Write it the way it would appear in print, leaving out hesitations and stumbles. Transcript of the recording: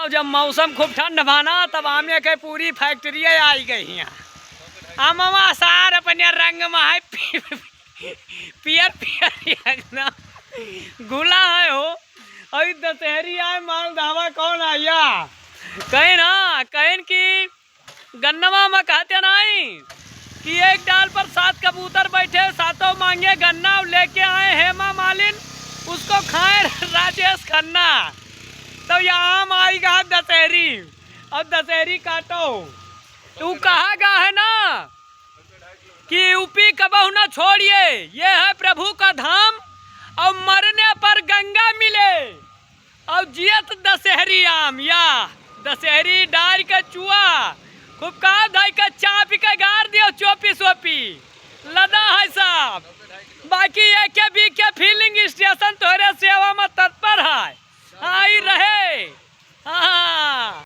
और जब मौसम खूब ठंड भाना तब आमे के पूरी फैक्ट्री आई गई यहाँ आमवा सार अपने रंग में है पियर पियर एकदम गुला है हो। अभी दशहरी आए माल धावा कौन आया कहीं ना कहीं की गन्नवा में कहते नहीं कि एक डाल पर 7 कबूतर बैठे, सातों मांगे गन्ना लेके आए हेमा मालिनी, उसको खाए राजेश खन्ना। तो ये आम आएगा दशहरी और दशहरी काटो। तू कहा गा है ना कि यूपी कबहू न छोड़िए, ये है प्रभु का धाम और मरने पर गंगा मिले और जियत दशहरी आम। या दशहरी डार के चुआ खूब कहा धाई का चाप के गार दियो चोपी सोपी लदा है साहब। बाकी एक बी के फीलिंग स्टेशन तोरे सेवा में तत्पर है आई रहे।